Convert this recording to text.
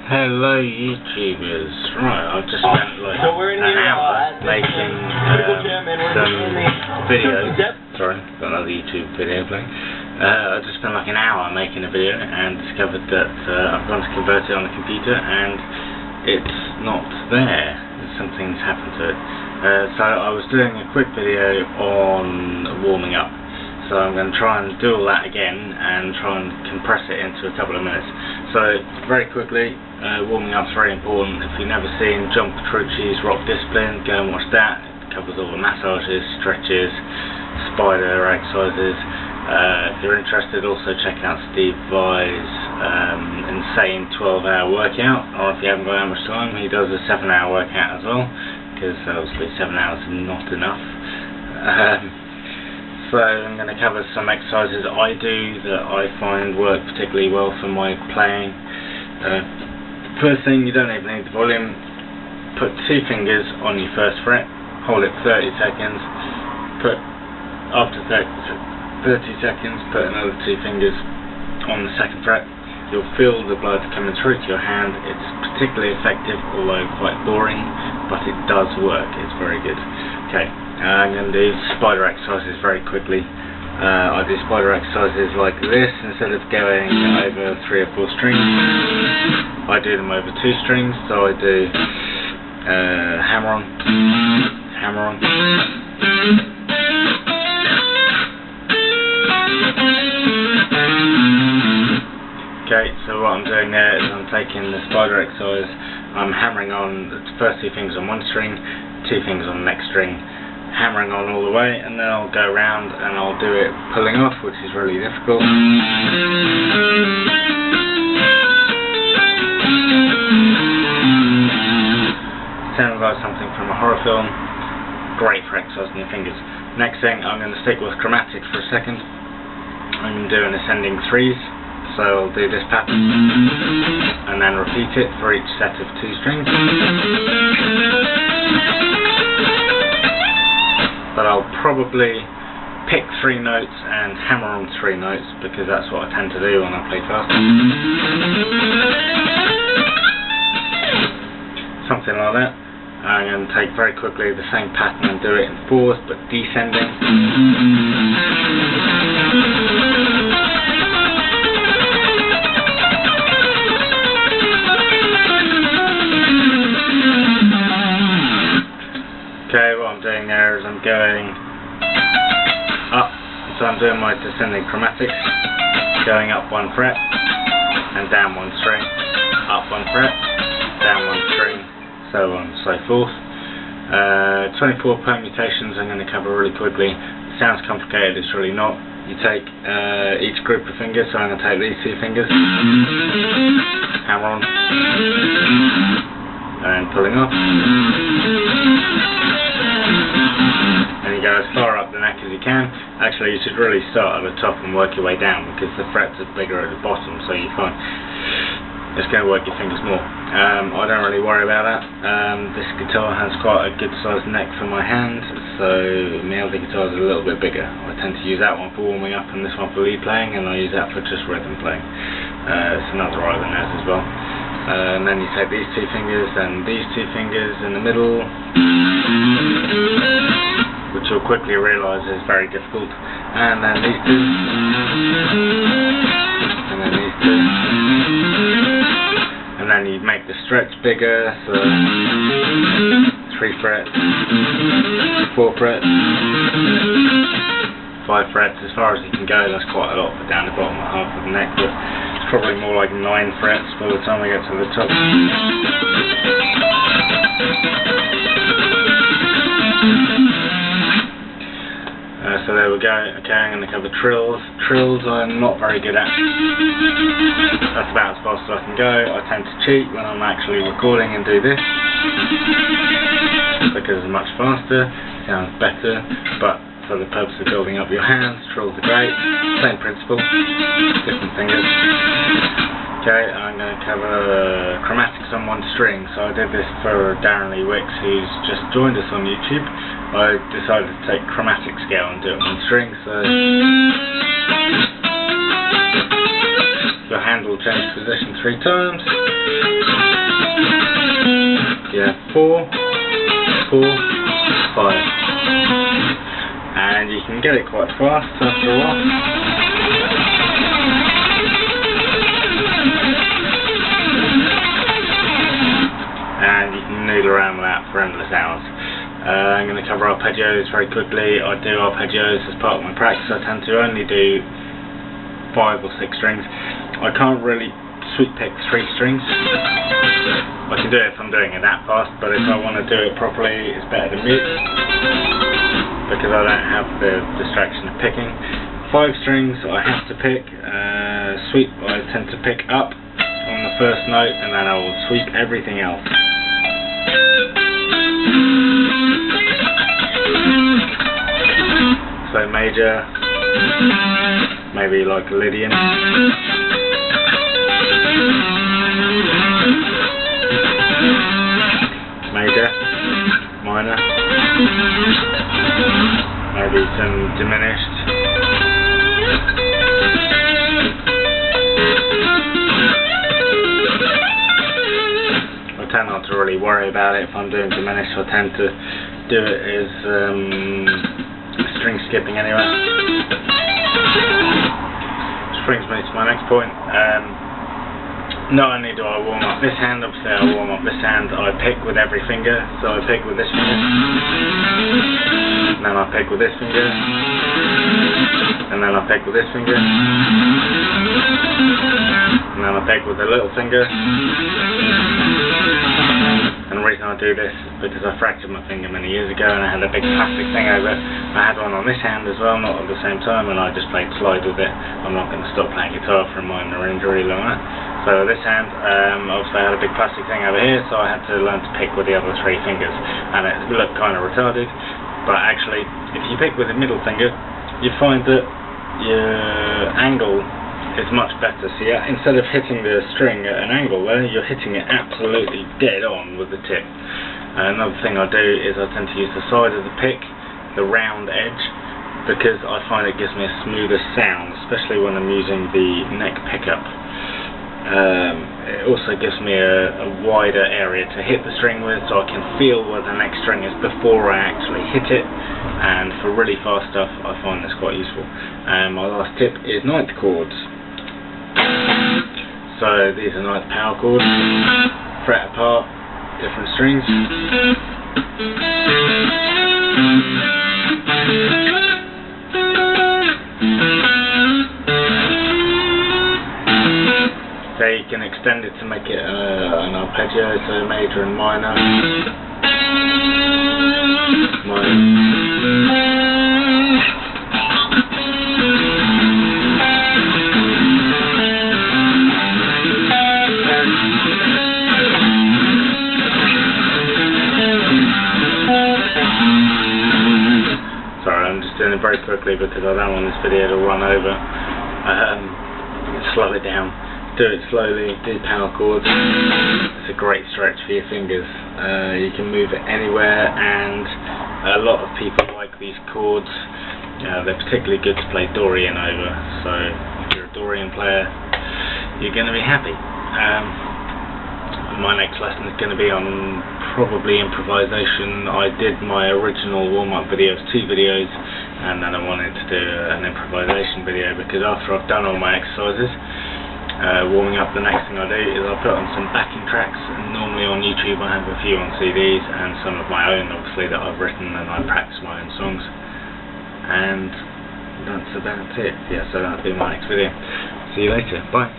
Hello YouTubers. Right, I've just spent like an hour making some videos. Sorry, got another YouTube video playing. I just spent like an hour making a video and discovered that I've gone to convert it on the computer and it's not there. Something's happened to it. So I was doing a quick video on warming up. So I'm going to try and do all that again and try and compress it into a couple of minutes. So very quickly, warming up's very important. If you've never seen John Petrucci's Rock Discipline, go and watch that. It covers all the massages, stretches, spider exercises. If you're interested, also check out Steve Vai's insane 12-hour workout, or if you haven't got that much time, he does a 7-hour workout as well, because obviously 7 hours is not enough. So I'm going to cover some exercises I do that I find work particularly well for my playing. First thing, you don't even need the volume. Put 2 fingers on your first fret, hold it 30 seconds, after 30 seconds put another 2 fingers on the second fret. You'll feel the blood coming through to your hand. It's particularly effective, although quite boring, but it does work. It's very good. Okay. I'm going to do spider exercises very quickly. I do spider exercises like this instead of going over 3 or 4 strings. I do them over 2 strings, so I do hammer on, hammer on. Okay, so what I'm doing there is I'm taking the spider exercise, I'm hammering on the first 2 fingers on one string, 2 fingers on the next string, hammering on all the way, and then I'll go around and I'll do it pulling off, which is really difficult. Sounds like something from a horror film. Great for exercising your fingers. Next thing, I'm going to stick with chromatics for a second. I'm going to do an ascending 3s, so I'll do this pattern and then repeat it for each set of 2 strings. But I'll probably pick 3 notes and hammer on 3 notes, because that's what I tend to do when I play fast. Something like that. I'm going to take very quickly the same pattern and do it in 4s, but descending. Okay, what I'm doing there is I'm going up, so I'm doing my descending chromatics, going up 1 fret and down 1 string, up 1 fret, down 1 string, so on and so forth. 24 permutations I'm going to cover really quickly. It sounds complicated, it's really not. You take each group of fingers, so I'm going to take these 2 fingers, hammer on, and pulling off. And you go as far up the neck as you can. Actually, you should really start at the top and work your way down, because the frets are bigger at the bottom, so you find it's going to work your fingers more. I don't really worry about that. This guitar has quite a good sized neck for my hand, so my other guitars are a little bit bigger. I tend to use that one for warming up and this one for lead playing, and I use that for just rhythm playing. It's another right than theirs as well. And then you take these 2 fingers and these 2 fingers in the middle, which you'll quickly realise is very difficult, and then these 2, and then these 2, and then you make the stretch bigger, so 3 frets, 4 frets, 5 frets, as far as you can go. That's quite a lot for down the bottom half of the neck, but it's probably more like 9 frets by the time we get to the top. So there we go. Okay, I'm going to cover trills. Trills I'm not very good at. That's about as fast as I can go. I tend to cheat when I'm actually recording and do this, because it's much faster, sounds better, but for the purpose of building up your hands, trills are great. Same principle, different fingers. Okay, I'm going to cover chromatics on 1 string. So I did this for Darren Lee Wicks, who's just joined us on YouTube. I decided to take chromatic scale and do it on 1 string, so your hand will change position 3 times. Yeah, 4, 4, 5. And you can get it quite fast after a while. And you can noodle around with that for endless hours. I'm going to cover arpeggios very quickly. I do arpeggios as part of my practice. I tend to only do 5 or 6 strings. I can't really sweep pick 3 strings. I can do it if I'm doing it that fast, but if I want to do it properly, it's better to mute, because I don't have the distraction of picking. 5 strings I have to pick. Sweep I tend to pick up on the first note, and then I will sweep everything else. So major, maybe like a Lydian. Major, minor, maybe some diminished. I tend not to really worry about it if I'm doing diminished. I tend to do it as string skipping anyway. Which brings me to my next point. Not only do I warm up this hand, obviously I warm up this hand, I pick with every finger. So I pick with this finger, and then I pick with this finger, and then I pick with this finger, and then I pick with the little finger. And the reason I do this is because I fractured my finger many years ago, and I had a big plastic thing over. I had one on this hand as well, not at the same time, and I just played slide with it. I'm not going to stop playing guitar for a minor injury like that. So this hand, obviously I had a big plastic thing over here, so I had to learn to pick with the other 3 fingers, and it looked kind of retarded. But actually, if you pick with the middle finger, you find that your angle is much better. So yeah, instead of hitting the string at an angle there, you're hitting it absolutely dead on with the tip. Another thing I do is I tend to use the side of the pick, the round edge, because I find it gives me a smoother sound, especially when I'm using the neck pickup. It also gives me a wider area to hit the string with, so I can feel where the next string is before I actually hit it, and for really fast stuff I find this quite useful. My last tip is 9th chords. So these are 9th power chords, fret apart, different strings. So you can extend it to make it an arpeggio, so major and minor. Sorry, I'm just doing it very quickly because I don't want this video to run over. Slow it down. Do it slowly, do power chords. It's a great stretch for your fingers. You can move it anywhere, and a lot of people like these chords. They're particularly good to play Dorian over, so if you're a Dorian player, you're going to be happy. My next lesson is going to be on probably improvisation. I did my original warm-up videos, 2 videos, and then I wanted to do an improvisation video, because after I've done all my exercises, warming up, the next thing I do is I put on some backing tracks, and normally on YouTube I have a few on CDs and some of my own, obviously, that I've written, and I practice my own songs. And that's about it. Yeah, so that'll be my next video. See you later. Bye.